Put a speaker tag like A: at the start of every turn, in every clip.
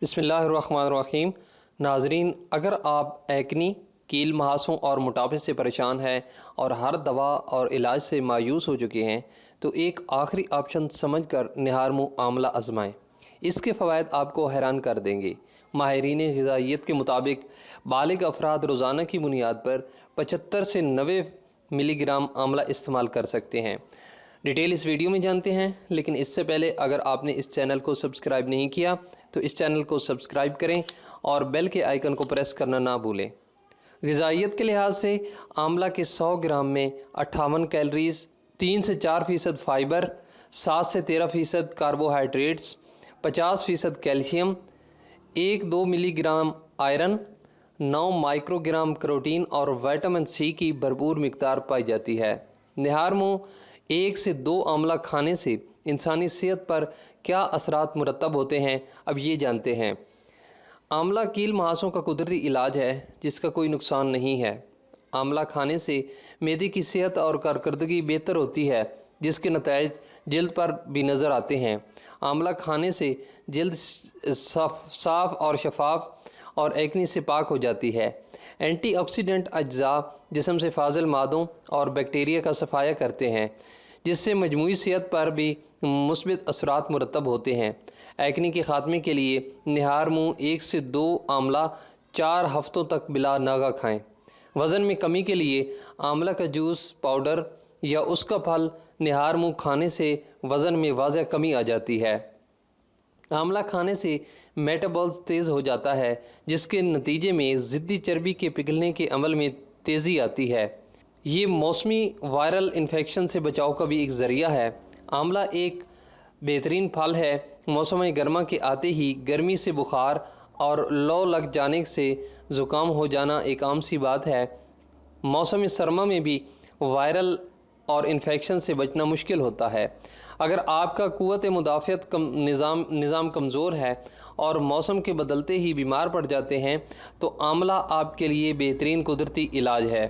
A: बिस्मिल्लाहिर्रहमानिर्रहीम। नाजरीन, अगर आप एक्नी, कील महासों और मोटापे से परेशान हैं और हर दवा और इलाज से मायूस हो चुके हैं तो एक आखिरी ऑप्शन समझकर निहारमू आमला आजमाएं। इसके फ़वाइद आपको हैरान कर देंगे। माहिरीन ग़िज़ाइयत के मुताबिक बालिग अफराद रोज़ाना की बुनियाद पर 75 से 90 मिलीग्राम आमला इस्तेमाल कर सकते हैं। डिटेल इस वीडियो में जानते हैं, लेकिन इससे पहले अगर आपने इस चैनल को सब्सक्राइब नहीं किया तो इस चैनल को सब्सक्राइब करें और बेल के आइकन को प्रेस करना ना भूलें। ग़िज़ाइयत के लिहाज से आमला के 100 ग्राम में 58 कैलोरीज़, 3 से 4% फ़ाइबर, 7 से 13% carbohydrates, 50% calcium, 1-2 milligram iron, 9 microgram protein और विटामिन सी की भरपूर मिकदार पाई जाती है। निहारमू 1 से 2 आमला खाने से इंसानी सेहत पर क्या असरात मुरतब होते हैं, अब ये जानते हैं। आमला कील महासों का कुदरती इलाज है जिसका कोई नुकसान नहीं है। आमला खाने से मैदे की सेहत और कारकर्दगी बेहतर होती है, जिसके नतीजे जल्द पर भी नज़र आते हैं। आमला खाने से जल्द साफ़ और शफाफ और एक्नी से पाक हो जाती है। एंटीऑक्सीडेंट अज्जा जिस्म से फाजिल मादों और बैक्टीरिया का सफाया करते हैं, जिससे मजमूई सेहत पर भी मुस्बित असरात मुरतब होते हैं। एक्नी के ख़ात्मे के लिए निहारमू 1 से 2 आमला 4 हफ्तों तक बिला नागा खाएँ। वज़न में कमी के लिए आमला का जूस, पाउडर या उसका फल निहारमू खाने से वज़न में वाज़ह कमी आ जाती है। आमला खाने से मेटाबॉल्स तेज़ हो जाता है, जिसके नतीजे में ज़िद्दी चर्बी के पिघलने के अमल में तेज़ी आती है। ये मौसमी वायरल इन्फेक्शन से बचाव का भी एक ज़रिया है। आमला एक बेहतरीन फल है। मौसम गर्मा के आते ही गर्मी से बुखार और लौ लग जाने से ज़ुकाम हो जाना एक आम सी बात है। मौसम सरमा में भी वायरल और इन्फेक्शन से बचना मुश्किल होता है। अगर आपका क़ुव्वत मुदाफ़ियत निज़ाम कमज़ोर है और मौसम के बदलते ही बीमार पड़ जाते हैं तो आमला आपके लिए बेहतरीन कुदरती इलाज है।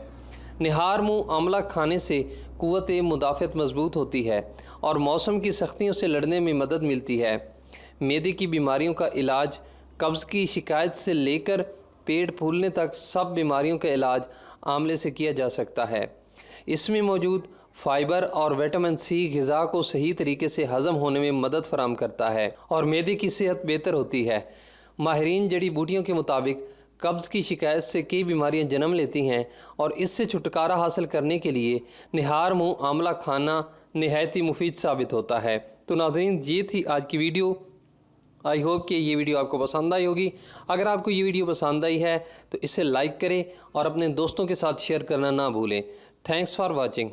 A: निहारमू आमला खाने से क़ुव्वत मुदाफ़ियत मज़बूत होती है और मौसम की सख्तियों से लड़ने में मदद मिलती है। मैदे की बीमारियों का इलाज, कब्ज़ की शिकायत से लेकर पेट फूलने तक सब बीमारियों का इलाज आमले से किया जा सकता है। इसमें मौजूद फ़ाइबर और विटामिन सी ग़िज़ा को सही तरीके से हज़म होने में मदद फराहम करता है और मैदे की सेहत बेहतर होती है। माहिरीन जड़ी बूटियों के मुताबिक कब्ज़ की शिकायत से कई बीमारियां जन्म लेती हैं और इससे छुटकारा हासिल करने के लिए निहारमू आमला खाना नहायत ही मुफीद साबित होता है। तो नाज़रीन, ये थी आज की वीडियो। आई होप कि ये वीडियो आपको पसंद आई होगी। अगर आपको ये वीडियो पसंद आई है तो इसे लाइक करें और अपने दोस्तों के साथ शेयर करना ना भूलें। Thanks for watching.